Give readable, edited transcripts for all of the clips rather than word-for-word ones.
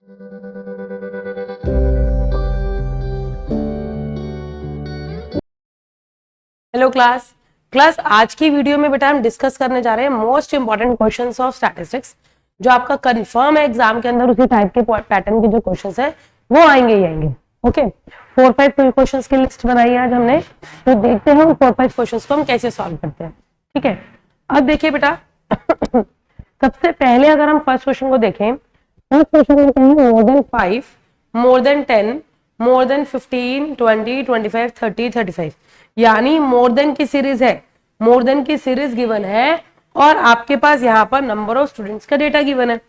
Hello class आज की video में बेटा हम डिस्कस करने जा रहे हैं most important questions of statistics. जो आपका कंफर्म है एग्जाम के अंदर, उसी टाइप के पैटर्न के जो क्वेश्चंस है वो आएंगे ही आएंगे। ओके, 4-5 क्वेश्चंस की लिस्ट बनाई है आज हमने, तो देखते हैं उन 4-5 क्वेश्चंस को हम कैसे सॉल्व करते हैं। ठीक है, अब देखिए बेटा सबसे पहले अगर हम फर्स्ट क्वेश्चन को देखें, फर्स्ट क्वेश्चन में कहेंगे more than 5, more than 10, more than 15, 20, 25, 30, 35, यानी मोर देन की सीरीज है, मोर देन की सीरीज गिवन है और आपके पास यहाँ पर नंबर ऑफ स्टूडेंट्स का डेटा गिवन है।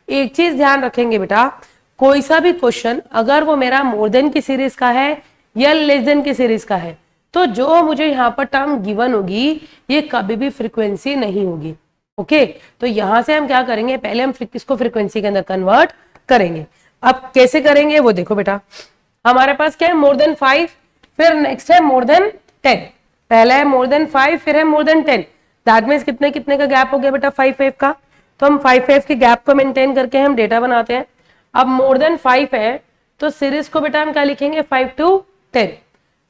एक चीज ध्यान रखेंगे बेटा, कोई सा भी क्वेश्चन अगर वो मेरा मोर देन की सीरीज का है या लेस देन की सीरीज का है, तो जो मुझे यहाँ पर टर्म गिवन होगी ये कभी भी फ्रीक्वेंसी नहीं होगी। ओके, तो यहां से हम क्या करेंगे, पहले हम इसको फ्रीक्वेंसी के अंदर कन्वर्ट करेंगे। अब कैसे करेंगे वो देखो बेटा, हमारे पास क्या है, मोर देन 5, फिर नेक्स्ट है मोर देन 10। पहला है मोर देन 5, फिर है मोर देन 10। दैट मीन्स कितने कितने का गैप हो गया बेटा, 5-5 का। तो हम 5-5 के गैप को मेंटेन करके हम डेटा बनाते हैं। अब मोर देन 5 है तो सीरीज को बेटा हम क्या लिखेंगे, 5 to 10।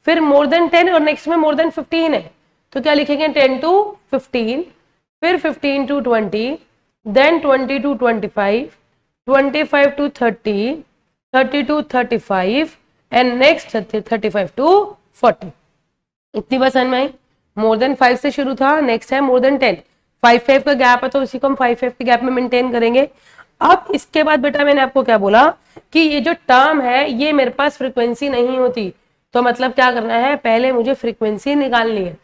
फिर मोर देन 10 और नेक्स्ट में मोर देन 15 है तो क्या लिखेंगे, 10 to 15, फिर 15 to 20, then 20 to 25, 25 to 30, 30 to 35 and next 35 to 40। इतनी बस समझ में आई। मोर देन 5 से शुरू था, नेक्स्ट है मोर देन 10, 5-5 का गैप है तो उसी को हम 5-5 के गैप में मेंटेन करेंगे। अब इसके बाद बेटा मैंने आपको क्या बोला कि ये जो टर्म है ये मेरे पास फ्रीक्वेंसी नहीं होती, तो मतलब क्या करना है, पहले मुझे फ्रीक्वेंसी निकालनी है।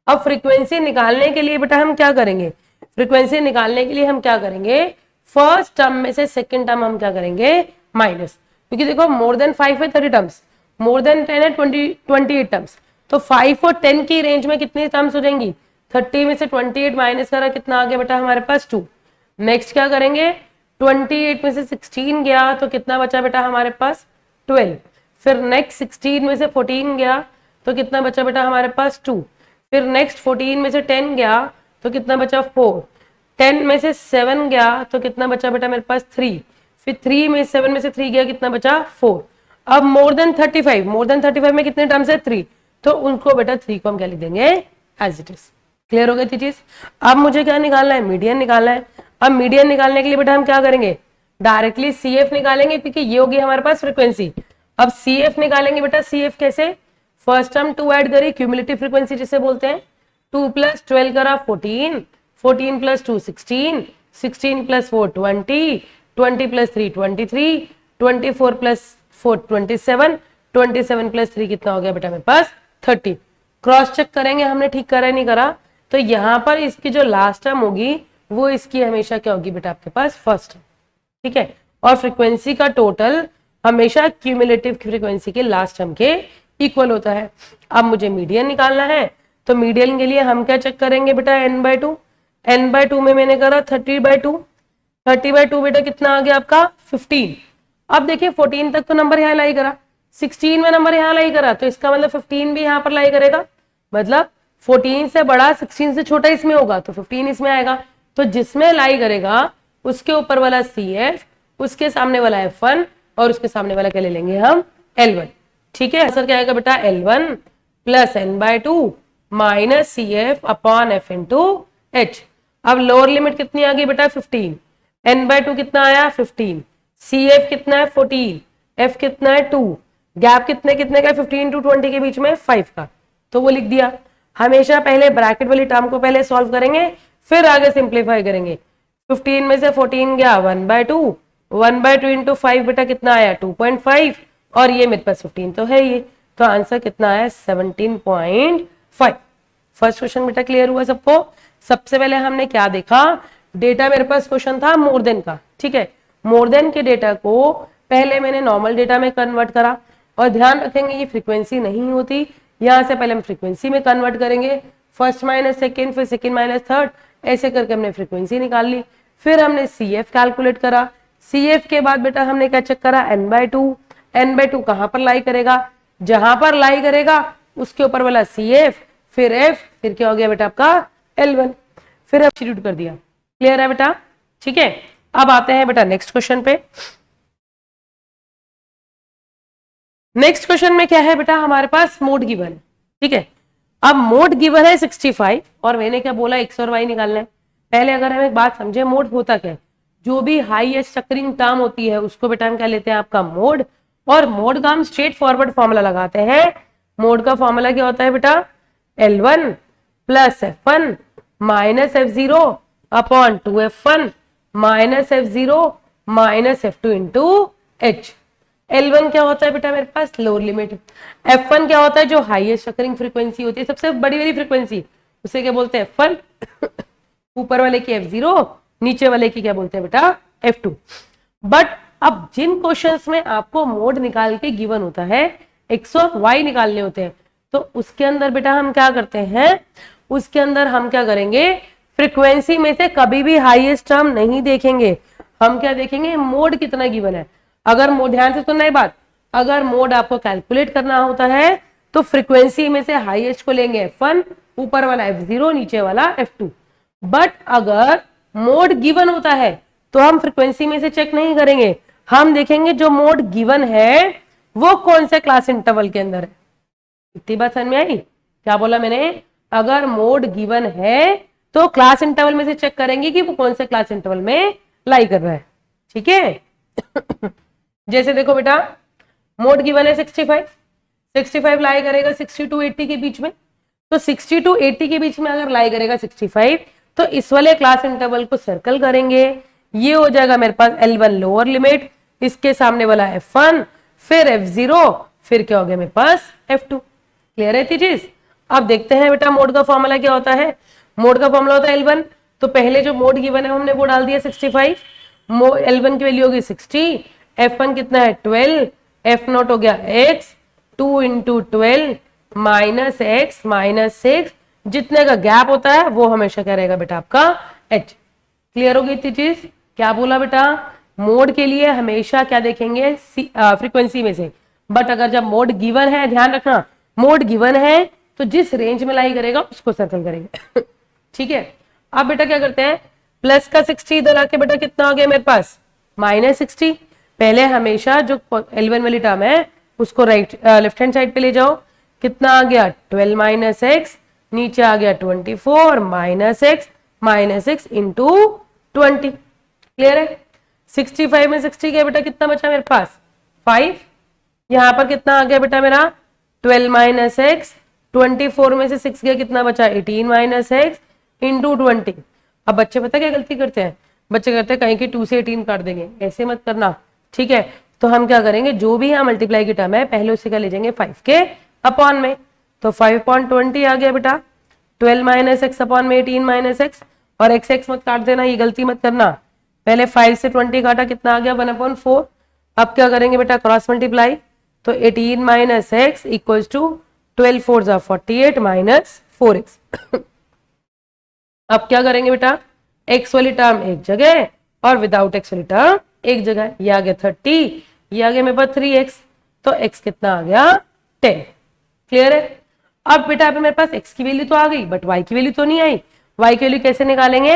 अब फ्रीक्वेंसी निकालने के लिए बेटा हम क्या करेंगे, फ्रीक्वेंसी निकालने के लिए हम क्या करेंगे, फर्स्ट टर्म में से सेकंड टर्म हम क्या करेंगे, माइनस। क्योंकि देखो मोर देन 5 है 30 टर्म्स, मोर देन 10 है 28 टर्म्स, तो 5 और 10 की रेंज में कितनी टर्म्स हो जाएंगी, 30 में से 28 माइनस करा, कितना आ गया बेटा हमारे पास 2। नेक्स्ट क्या करेंगे, 28 में से 16 गया तो कितना बचा बेटा हमारे पास 12। फिर नेक्स्ट 16 में से 14 गया तो कितना बचा बेटा हमारे पास 2। फिर नेक्स्ट 14 में से 10 गया तो कितना बचा 4। 10 में से 7 गया तो कितना बचा बेटा मेरे पास 3। फिर 3 में 7 में से 3 गया, कितना बचा 4। अब मोर देन 35, मोर देन 35 में कितने टर्म्स है, 3, तो उनको बेटा 3 को हम क्या लिख देंगे, एज इट इज। क्लियर हो गई थी चीज। अब मुझे क्या निकालना है, मीडियन निकालना है। अब मीडियन निकालने के लिए बेटा हम क्या करेंगे, डायरेक्टली CF निकालेंगे क्योंकि ये होगी हमारे पास फ्रीक्वेंसी। अब CF निकालेंगे बेटा, CF कैसे, फर्स्ट टर्म 2 ऐड करी, क्यूमुलेटिव फ्रीक्वेंसी जिसे बोलते हैं, 2 + 12 करा 14, 14 + 2 16, 16 + 4 20, 20 + 3 23, 24 + 4 27, 27 + 3 कितना हो गया बेटा मेरे पास 30। क्रॉस चेक करेंगे हमने ठीक करा नहीं करा, तो यहां पर इसकी जो लास्ट टर्म होगी वो इसकी हमेशा क्या होगी बेटा आपके पास फर्स्ट। ठीक है, और फ्रीक्वेंसी का टोटल हमेशा क्यूमुलेटिव फ्रीक्वेंसी के लास्ट टर्म के इक्वल होता है। अब मुझे मीडियन निकालना है, तो मीडियन के लिए हम क्या चेक करेंगे बेटा, n/2। n/2 में मैंने करा 30/2, 30/2 बेटा कितना आ गया आपका 15। अब देखिए 14 तक तो नंबर यहाँ लाई करा, 16 में नंबर यहाँ लाई करा, तो इसका मतलब 15 भी यहाँ पर लाई करेगा, मतलब 14 से बड़ा 16 से छोटा इसमें होगा तो 15 इसमें आएगा। तो जिसमें लाई करेगा उसके ऊपर वाला CF, उसके सामने वाला F1 और उसके सामने वाला क्या ले लेंगे हम, L1। ठीक है, आंसर क्या आएगा बेटा, L1 + n/2 - CF/F × H। अब लोअर लिमिट कितनी आ गई बेटा 15, n/2 कितना आया 15, CF कितना है 14, F कितना है 2, गैप कितने कितने का 15 to 20 के बीच में 5 का, तो वो लिख दिया। हमेशा पहले ब्रैकेट वाली टर्म को पहले सॉल्व करेंगे फिर आगे सिंप्लीफाई करेंगे। 15 में से 14 गया 1/2, 1/2 × 5 बेटा कितना आया 2.5, और ये मेरे पास 15 तो है ये, तो आंसर कितना आया 17.5। फर्स्ट क्वेश्चन बेटा क्लियर हुआ सबको। सबसे पहले हमने क्या देखा, डेटा मेरे पास क्वेश्चन था मोर देन का। ठीक है, मोर देन के डेटा को पहले मैंने नॉर्मल डेटा में कन्वर्ट करा, और ध्यान रखेंगे ये फ्रीक्वेंसी नहीं होती, यहां से पहले हम फ्रीक्वेंसी में कन्वर्ट करेंगे, फर्स्ट माइनस सेकेंड, फिर सेकेंड माइनस थर्ड, ऐसे करके हमने फ्रीक्वेंसी निकाल ली। फिर हमने CF कैलकुलेट करा, CF के बाद बेटा हमने क्या चेक करा, n/2। n/2 कहां पर लाई करेगा, जहां पर लाई करेगा उसके ऊपर वाला CF, फिर F, फिर क्या हो गया बेटा आपका L1, फिर सब्स्टिट्यूट कर दिया। क्लियर है बेटा। ठीक है, अब आते हैं बेटा नेक्स्ट क्वेश्चन पे। नेक्स्ट क्वेश्चन में क्या है बेटा, हमारे पास मोड गिवन है, ठीक है। अब मोड गिवन है 65 और मैंने क्या बोला, एक्स और वाई निकालना है। पहले अगर हम एक बात समझे, मोड होता क्या है, जो भी हाईएस्ट चक्रिंग टर्म होती है उसको बेटा हम क्या लेते हैं, आपका मोड। और मोड का हम स्ट्रेट फॉरवर्ड फॉर्मूला लगाते हैं। मोड का फॉर्मूला क्या होता है बेटा, L1 plus F1 minus F0 upon 2F1 minus F0 minus F2 into H। L1 क्या होता है बेटा, मेरे पास लोअर लिमिट। F1 क्या होता है, जो हाईएस्ट चक्रिंग फ्रीक्वेंसी होती है, सबसे बड़ी वाली फ्रीक्वेंसी, उसे क्या बोलते हैं, F1। ऊपर वाले की F0, नीचे वाले की क्या बोलते हैं बेटा, F2। बट अब जिन क्वेश्चंस में आपको मोड निकाल के गिवन होता है, एक्स और वाई निकालने होते हैं, तो उसके अंदर बेटा हम क्या करते हैं, उसके अंदर हम क्या करेंगे, फ्रीक्वेंसी में से कभी भी हाईएस्ट टर्म नहीं देखेंगे। हम क्या देखेंगे, मोड कितना गिवन है। अगर मोड, ध्यान से सुनना ये बात, अगर मोड आपको कैलकुलेट करना होता है तो फ्रीक्वेंसी में से हाईएस्ट को लेंगे F1, ऊपर वाला F0, नीचे वाला F2। बट अगर मोड गिवन होता है तो हम फ्रीक्वेंसी में से चेक नहीं करेंगे, हम देखेंगे जो मोड गिवन है वो कौन से क्लास इंटरवल के अंदर है। इतनी बात समझ में आई, क्या बोला मैंने, अगर मोड गिवन है तो क्लास इंटरवल में से चेक करेंगे कि वो कौन से क्लास इंटरवल में लाई कर रहा है, ठीक है। जैसे देखो बेटा, मोड गिवन है 65 लाई करेगा 60 टू 80 के बीच में, तो 60 टू 80 के बीच में अगर लाई करेगा 65, तो इस वाले क्लास इंटरवल को सर्कल करेंगे। ये हो जाएगा मेरे पास L1 लोअर लिमिट, इसके सामने वाला F1, फिर F0, फिर क्या हो गया मेरे पास F2। क्लियर है चीज। अब देखते हैं बेटा मोड का फॉर्मूला क्या होता है। मोड का फॉर्मूला होता है L1, तो पहले जो मोड गिवन है हमने वो डाल दिया 65। L1 की वैल्यू होगी 60, F1 कितना है 12, F0 हो गया x, 2 into 12 minus x minus 6, जितने का गैप होता है वो हमेशा क्या रहेगा बेटा, आपका h। क्लियर होगी इतनी चीज। क्या बोला बेटा, मोड के लिए हमेशा क्या देखेंगे, फ्रीक्वेंसी में से। बट अगर जब मोड गिवन है, ध्यान रखना, मोड गिवन है तो जिस रेंज में लाई करेगा उसको सर्कल करेंगे। ठीक है। अब बेटा क्या करते हैं, प्लस का 60 इधर आके बेटा कितना आ गया मेरे पास, माइनस 60। पहले हमेशा जो L1 वाली टर्म है उसको राइट लेफ्ट हैंड साइड पे ले जाओ, कितना आ गया 12 माइनस एक्स, नीचे आ गया 24 minus x minus x into 20। Clear है। 65 में 60 गया बेटा, कितना बचा मेरे पास 5। यहां पर कितना आ गया बेटा मेरा 12 माइनस एक्स, 24 में से 6 गया, कितना बचा 18 माइनस एक्स इंटू 20। अब बच्चे पता क्या गलती करते हैं, बच्चे कहते हैं कहीं के 2 से 18 काट देंगे, ऐसे मत करना, ठीक है। तो हम क्या करेंगे, जो भी यहाँ मल्टीप्लाई की टर्म है पहले उसे क्या ले जाएंगे 5 के अपॉन में, तो 5/20 आ गया बेटा, 12 माइनस एक्स अपॉन में 18 माइनस एक्स, और एक्स एक्स मत काट देना, ये गलती मत करना। पहले 5 से 20 काटा, कितना आ गया 1/4। अब क्या करेंगे बेटा, क्रॉस मल्टीप्लाई, तो 18 माइनस एक्स इक्वल टू 12 4 जा 48 माइनस 4x। अब क्या करेंगे बेटा, एक्स वाली टर्म एक जगह और विदाउट एक्स वाली टर्म एक जगह, ये आ गया 30, ये आ गया मेरे पास 3x, तो x कितना आ गया 10। क्लियर है। अब बेटा यहाँ पे मेरे पास x की वैल्यू तो आ गई बट y की वैल्यू तो नहीं आई। y की वैल्यू कैसे निकालेंगे,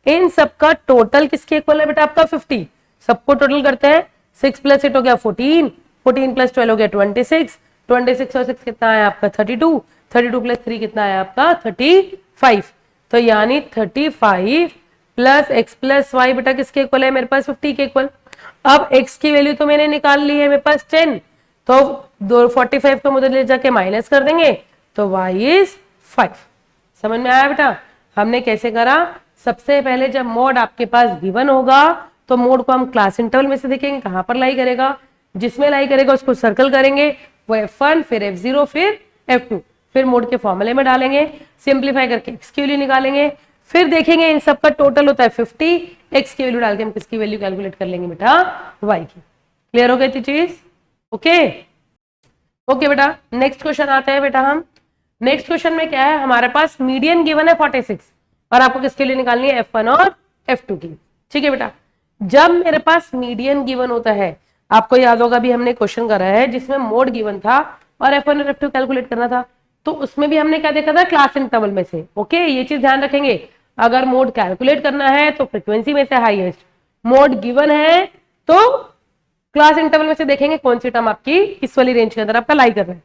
इन सबका टोटल किसके इक्वल है बेटा, आपका 50। सबको टोटल करते हैं, 6 प्लस 8 हो गया 14, 14 प्लस 12 हो गया 26, 26 और 6 कितना आया आपका 32, 32 प्लस 3 कितना आया आपका 35। तो यानी 35 प्लस एक्स प्लस वाई बेटा किसके इक्वल है, मेरे पास 50 के इक्वल। अब x की वैल्यू तो मैंने निकाल ली है मेरे पास 10, तो 45 को उधर ले जाके माइनस कर देंगे, तो y इज 5। समझ में आया बेटा, हमने कैसे करा। सबसे पहले जब मोड आपके पास गिवन होगा तो मोड को हम क्लास इंटरवल में से देखेंगे कहां पर लाई करेगा, जिसमें लाई करेगा उसको सर्कल करेंगे, वो F1 फिर F0 फिर F2, फिर मोड के फॉर्मूले में डालेंगे, सिंप्लीफाई करके x की वैल्यू निकालेंगे, फिर देखेंगे इन सब का टोटल होता है 50, x की वैल्यू डाल के हम किसकी वैल्यू कैलकुलेट कर लेंगे बेटा, y की। क्लियर हो गई थी चीज। ओके ओके बेटा, नेक्स्ट क्वेश्चन आते हैं बेटा हम। नेक्स्ट क्वेश्चन में क्या है, हमारे पास मीडियन गिवन है 46 और आपको किसके लिए निकालनी है, F1 और F2 की। ठीक है बेटा, जब मेरे पास मीडियन गिवन होता है, आपको याद होगा भी हमने क्वेश्चन करा है जिसमें मोड गिवन था और F1 और F2 कैलकुलेट करना था, तो उसमें भी हमने क्या देखा था, क्लास इंटरवल में से। ओके, ये चीज ध्यान रखेंगे, अगर मोड कैलकुलेट करना है तो फ्रीक्वेंसी में से हाईएस्ट, मोड गिवन है तो क्लास इंटरवल में से देखेंगे कौन सी टर्म आपकी इस वाली रेंज के अंदर आपका लाई कर रहा है।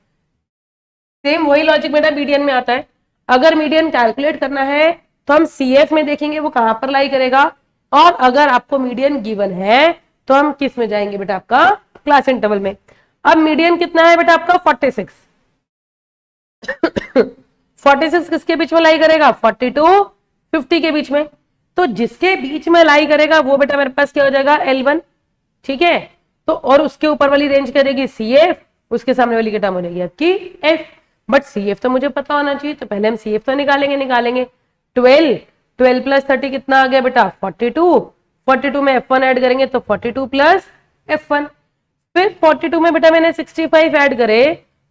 सेम वही लॉजिक बेटा मीडियन में आता है। अगर मीडियन कैलकुलेट करना है तो हम सीएफ में देखेंगे वो कहां पर लाई करेगा, और अगर आपको मीडियन गिवन है तो हम किस में जाएंगे बेटा आपका क्लास इंटरवल में। अब मीडियन कितना है बेटा आपका 46 46 किसके बीच में लाई करेगा 40 to 50 के बीच में, तो जिसके बीच में लाई करेगा वो बेटा मेरे पास क्या हो जाएगा L1, ठीक है। तो और उसके ऊपर वाली रेंज करेगी CF, उसके सामने वाली की टर्म हो जाएगी आपकी F, बट CF तो मुझे पता होना चाहिए, तो पहले हम CF तो निकालेंगे 12 प्लस 30 कितना आ गया बेटा 42 में F1 ऐड करेंगे तो 42 प्लस F1, फिर 42 में बेटा मैंने 65 ऐड करे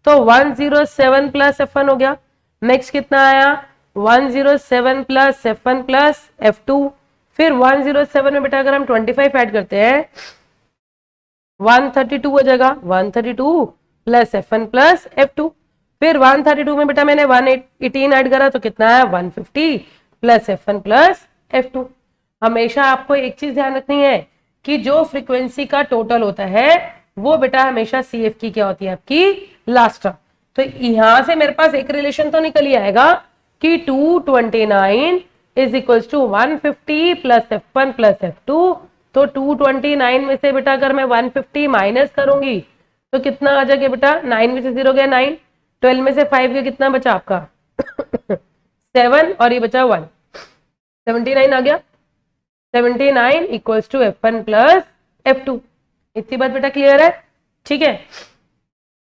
तो 107 प्लस F1 हो गया। नेक्स्ट कितना आया 107 प्लस F1 प्लस F2, फिर 107 में बेटा अगर हम 25 ऐड करते हैं 132 हो जाएगा, 132 प्लस F1 प्लस F2, फिर 132 में बेटा मैंने 118 ऐड करा तो कितना है 150 प्लस F1 प्लस F2। हमेशा आपको एक चीज ध्यान रखनी है कि जो फ्रीक्वेंसी का टोटल होता है वो बेटा हमेशा CF की क्या होती है आपकी लास्ट टर्म। तो यहां से मेरे पास एक रिलेशन तो निकल ही आएगा कि 229 is equals to 150 plus F1 plus F2, तो 229 में से बेटा अगर मैं 150 माइनस करूंगी तो कितना आ जाएगा बेटा 9 में से 0 गया 9, 12 में से 5 गया कितना बचा आपका 7 और ये बचा 1, 79 आ गया। 79 equals to F1 plus F2। इतनी बात बेटा क्लियर है, ठीक है।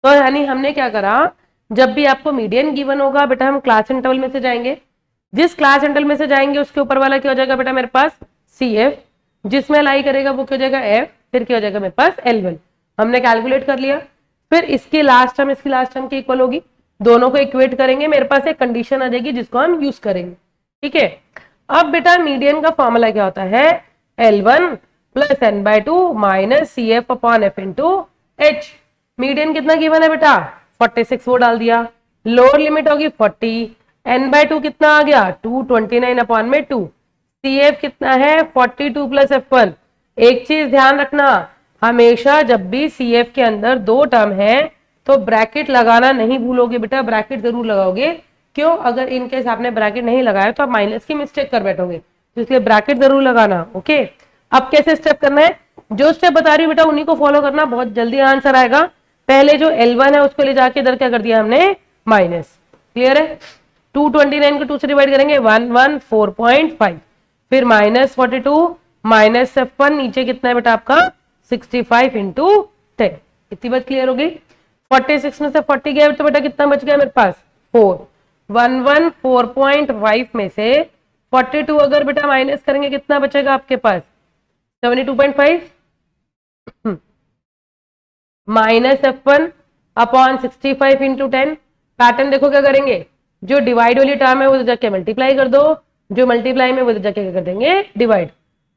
तो यानी हमने क्या करा, जब भी आपको मीडियन गिवन होगा बेटा हम क्लास इंटरवल में से जाएंगे, जिस क्लास इंटरवल में से जाएंगे उसके ऊपर वाला क्या हो जाएगा बेटा मेरे पास CF, जिसमें लाई करेगा वो क्या हो जाएगा F, फिर क्या हो जाएगा मेरे पास L1। हमने कैलकुलेट कर लिया, फिर इसकी लास्ट टर्म इसकी लास्ट टर्म की इक्वल होगी, दोनों को इक्वेट करेंगे, मेरे पास एक कंडीशन आ जाएगी जिसको हम यूज करेंगे, ठीक है। अब बेटा मीडियन का फॉर्मूला क्या होता है L1 plus n/2 minus CF upon F into H। Median कितना गिवन है बेटा 46, वो डाल दिया, लोअर लिमिट होगी 40, n/2 कितना आ गया 229 अपॉन में 2, CF कितना है 42 प्लस F1। एक चीज ध्यान रखना, हमेशा जब भी CF के अंदर दो टर्म है तो ब्रैकेट लगाना नहीं भूलोगे बेटा, ब्रैकेट जरूर लगाओगे। क्यों, अगर इनकेस आपने ब्रैकेट नहीं लगाया तो आप माइनस की मिस्टेक कर बैठोगे, तो इसलिए ब्रैकेट जरूर लगाना, ओके। अब कैसे स्टेप करना है, जो स्टेप बता रही हूँ बेटा उन्हीं को फॉलो करना, बहुत जल्दी आंसर आएगा। पहले जो L1 है उसको ले जाके इधर क्या कर दिया हमने माइनस, क्लियर है। 229 को 2 से डिवाइड करेंगे 114.5, फिर माइनस 42 माइनस F1, नीचे कितना है बेटा आपका 65 इंटू 10। इतनी बात क्लियर हो गई। 46 में से 40 गया तो बेटा कितना बच गया मेरे पास 4, 114.5 में से 42 अगर बेटा माइनस करेंगे कितना बचेगा आपके पास 72.5 minus F1 upon 65 into 10। Pattern देखो क्या करेंगे, जो डिवाइड वाली टर्म है वो जाके मल्टीप्लाई कर दो, जो मल्टीप्लाई में वो जाके क्या कर देंगे डिवाइड,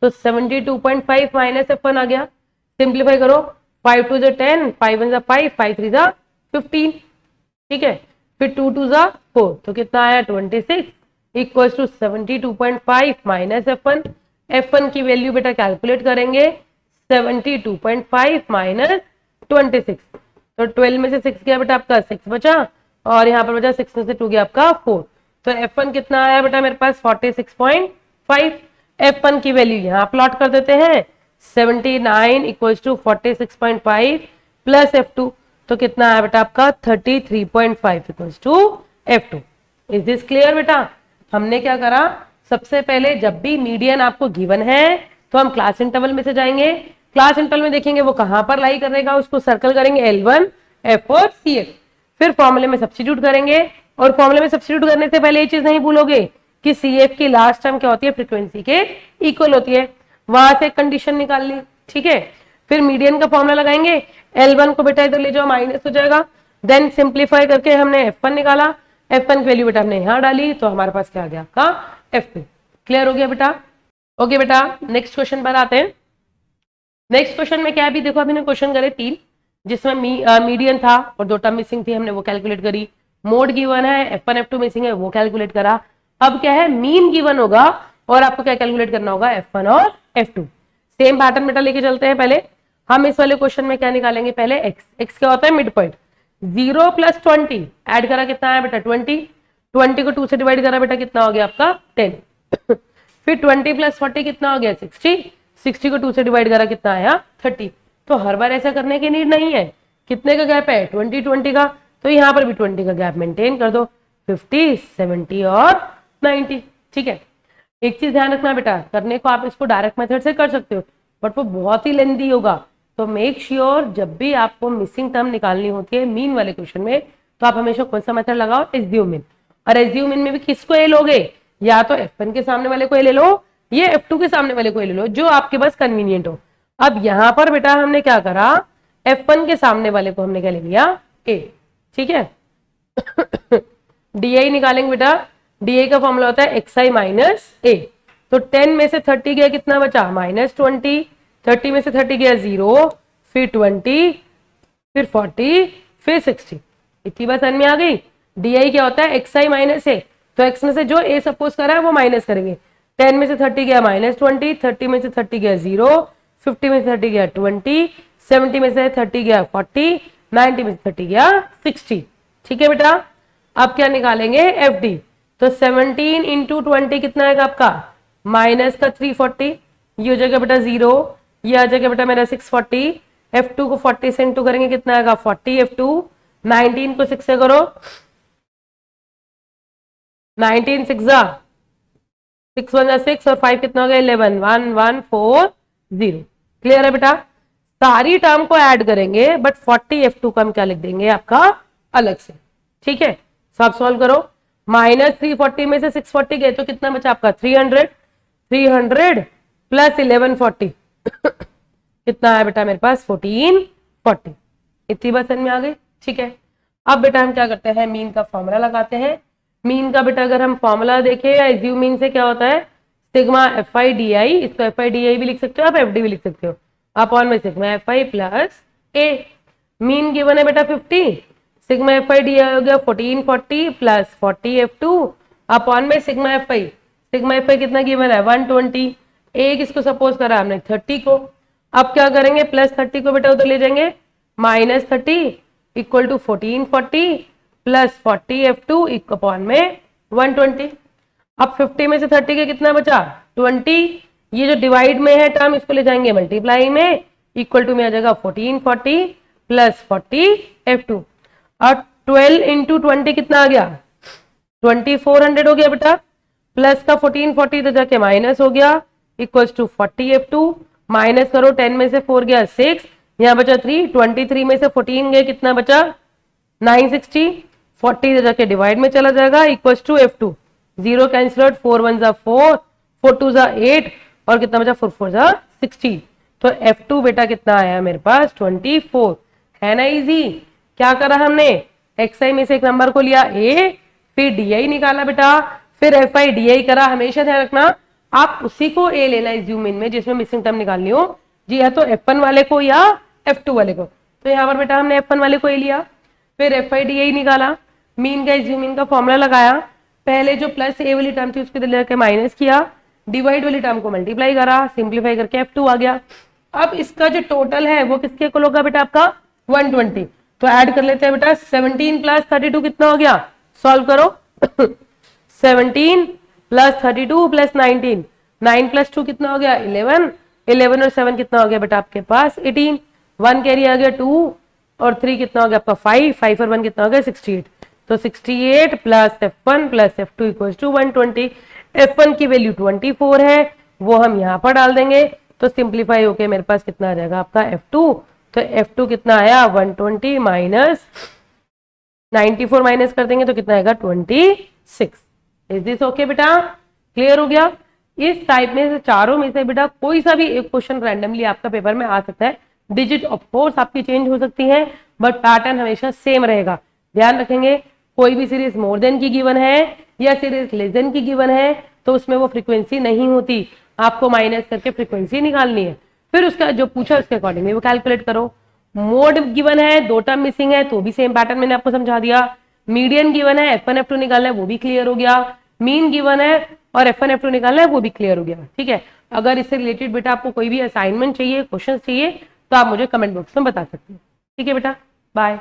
तो 72.5 माइनस F1 आ गया। सिंप्लीफाई करो, 5 2 जा 10, 5 1 जा 5, 5 3 जा 15, ठीक है। फिर 2 2 जा 4, तो कितना आया 26 equals to 72.5 minus F1। F1 की वैल्यू बेटा कैलकुलेट करेंगे 72.5 माइनस 26, तो 12 में से 6 गया बेटा आपका 6 बचा, और यहाँ पर बचा 6 में से 2 गया आपका 4, तो F1 कितना आया बेटा मेरे पास 46.5। F1 की वैल्यू यहाँ प्लॉट कर देते हैं 79 इक्वल्स टू 46.5 प्लस F2, तो कितना आया बेटा आपका 33.5 equals to F2। Is this clear बेटा। हमने क्या करा, सबसे पहले जब भी मीडियन आपको गिवन है तो हम क्लास इंटरवल में से जाएंगे, क्लास इंटरवल में देखेंगे वो कहां पर लाई करेगा, उसको सर्कल करेंगे L1 F और CF, फिर फॉर्मूले में सब्स्टिट्यूट करेंगे, और फॉर्मूले में सब्स्टिट्यूट करने से पहले ये चीज नहीं भूलोगे कि CF की लास्ट टर्म क्या होती है फ्रीक्वेंसी के इक्वल होती है, वहां से कंडीशन निकाल ली, ठीक है। फिर मीडियन का फॉर्मूला लगाएंगे, L1 को बेटा इधर ले जाओ माइनस हो जाएगा, देन सिंप्लीफाई करके हमने F1 निकाला, F1 की वैल्यू बेटा हमने यहाँ डाली, तो हमारे पास क्या आ गया आपका F2। क्लियर हो गया बेटा, ओके बेटा। नेक्स्ट क्वेश्चन पर आते हैं। नेक्स्ट क्वेश्चन में क्या है, अभी देखो अभी क्वेश्चन करे 3, जिसमें मीडियन था और 2 टर्म मिसिंग थी, हमने वो कैलकुलेट करी। मोड गिवन है, F1 F2 मिसिंग है, वो कैलकुलेट करा। अब क्या है, मीन गिवन होगा और आपको क्या कैलकुलेट करना होगा F1 और F2। सेम पैटर्न बेटा लेके चलते हैं। पहले हम इस वाले क्वेश्चन में क्या निकालेंगे, पहले x, x क्या होता है मिड पॉइंट। 0 + 20 ऐड करा कितना है बेटा 20, 20 को 2 से डिवाइड करा बेटा कितना हो गया आपका 10 फिर 20 + 40 कितना हो गया 60, 60 को 2 से डिवाइड करा कितना आया 30। तो हर बार ऐसा करने की नीड नहीं है। कितने का गैप है 20 20 का, तो यहाँ पर भी 20 का गैप मेंटेन कर दो, 50 70 और 90। ठीक है, एक चीज ध्यान रखना बेटा, करने को आप इसको डायरेक्ट मेथड से कर सकते हो बट वो बहुत ही लेंदी होगा। तो मेक श्योर जब भी आपको मिसिंग टर्म निकालनी होती है मीन वाले क्वेश्चन में, तो आप हमेशा कौन सा मेथड लगाओ, एज्यूम इन। और एज्यूम इन में भी किसको ए लोगे, या तो F1 के सामने वाले को ए ले लो या F2 के सामने वाले को ए ले लो, जो आपके पास कन्वीनियंट हो। अब यहां पर बेटा हमने क्या करा, F1 के सामने वाले को हमने क्या ले लिया ए। ठीक है डी निकालेंगे बेटा, डी का फॉर्मूला होता है xi माइनस ए। तो 10 में से 30 गया कितना बचा -20, 30 में से 30 गया 0, फिर 20, फिर 40, फिर 60। इतनी बात समझ में आ गई। डी क्या होता है xi माइनस ए, तो x में से जो a सपोज करा है वो माइनस करेंगे। 10 में से 30 गया -20, 30 में से 30 गया 0, 50 में से 30 गया 20, 70 में से 30 गया 40, 90 में से 30 गया 60। ठीक है बेटा, अब क्या निकालेंगे एफ डी। तो 17 इंटू 20 कितना आएगा आपका माइनस का 340, ये हो जाएगा बेटा 0, ये आ जाएगा बेटा मेरा 640। F2 को 40 से इंटू करेंगे कितना आएगा 40 F2, 19 को 6 से करो, 19 6 जा 6 1 जा 6 और 5 कितना हो गया 11, 1 1 4 0। क्लियर है बेटा, सारी टर्म को ऐड करेंगे बट 40 F2 को हम क्या लिख देंगे आपका अलग से। ठीक है, सब सॉल्व करो। -340 में से 640 गए तो कितना बचा आपका 300, 300 प्लस 1140 कितना है बेटा मेरे पास 1440। इतनी बात समझ में आ गई। ठीक है, अब बेटा हम क्या करते हैं मीन का फॉर्मूला लगाते हैं। मीन का बेटा अगर हम फॉर्मूला देखें या एज्यूम मीन से क्या होता है सिग्मा FI DI, इसको FI DI भी लिख सकते हो आप FD भी लिख सकते हो, अपॉन में sigma FI plus A। Mean given है बेटा 50, सिग्मा FI DI हो गया 1440 प्लस 40 F2 अपॉन में सिग्मा FI, सिग्मा FI कितना गिवन है 120, A किसको सपोज करा हमने 30 को। अब क्या करेंगे प्लस 30 को बेटा उधर ले जाएंगे, -30 equal to 1440 plus 40 F2 upon में 120। अब 50 में से 30 के कितना बचा 20, ये जो डिवाइड में है टर्म इसको ले जाएंगे मल्टीप्लाई में, इक्वल टू में आ जाएगा 1440 प्लस 40 F2। और 12 इंटू 20 कितना आ गया 2400 हो गया बेटा, प्लस का 1440 तो जाके माइनस हो गया, इक्वल्स टू 40 F2, माइनस करो 10 में से 4 गया 6, यहाँ बचा 3, 23 में से 14 गए कितना बचा 960, 40 तो जाके डिवाइड में चला जाएगा, equals to F2, 0 cancel out, 4 1 जा 4, 4 2 जा 8 और कितना बचा 4 4 जा 16। तो F2 बेटा कितना आया मेरे पास 24। है ना इजी। क्या करा हमने XI में से एक नंबर को लिया A, फिर DI निकाला बेटा, फिर FI DI करा। हमेशा ध्यान रखना आप उसी को A लेना एज्यूम इन में जिसमें मिसिंग टर्म निकालनी हो, जी या तो F1 वाले को या F2 वाले को। तो यहाँ पर बेटा हमने F1 वाले को A लिया, फिर FI DI निकाला, मीन का एज्यूम इन का फॉर्मूला लगाया, पहले जो प्लस A वाली टर्म थी उसके लेकर माइनस किया, डिवाइड वाली टर्म को मल्टीप्लाई करा, सिंप्लीफाई करके F2 आ गया। अब इसका जो टोटल है वो किसके इक्वल होगा बेटा आपका 120। तो ऐड कर लेते हैं बेटा, 17 प्लस 32 कितना हो गया, सॉल्व करो 17 प्लस 32 प्लस 19, 9 प्लस 2 कितना हो गया 11, 11 और 7 कितना हो गया बेटा आपके पास 18, 1 कैरी आ गया 2 और 3 कितना हो गया आपका 5, 5 और 1 कितना हो गया 68। तो 68 plus F1 plus F2 equal to 120। F1 की वैल्यू 24 है, वो हम यहाँ पर डाल देंगे, तो सिंप्लीफाई होके मेरे पास कितना आ जाएगा आपका F2। तो F2 कितना आया 120 माइनस 94 माइनस कर देंगे तो कितना आएगा 26। इज दिस ओके बेटा, क्लियर हो गया। इस टाइप में से चारों में से बेटा कोई सा भी एक क्वेश्चन रैंडमली आपका पेपर में आ सकता है। डिजिट ऑफ कोर्स आपकी चेंज हो सकती है बट पैटर्न हमेशा सेम रहेगा। ध्यान रखेंगे कोई भी सीरीज मोर देन की गिवन है या सीरीज लेस देन की गिवन है तो उसमें वो फ्रीक्वेंसी नहीं होती, आपको माइनस करके फ्रीक्वेंसी निकालनी है, फिर उसका जो पूछा उसके अकॉर्डिंगली वो कैलकुलेट करो। मोड गिवन है, दो टर्म मिसिंग है तो भी सेम पैटर्न मैंने आपको समझा दिया। मीडियन गिवन है, F1 F2 निकालना है वो भी क्लियर हो गया। मीन गिवन है और F1 F2 निकालना है वो भी क्लियर हो गया। ठीक है, अगर इससे रिलेटेड बेटा आपको कोई भी असाइनमेंट चाहिए, क्वेश्चन चाहिए तो आप मुझे कमेंट बॉक्स में बता सकते हैं। ठीक है बेटा, बाय।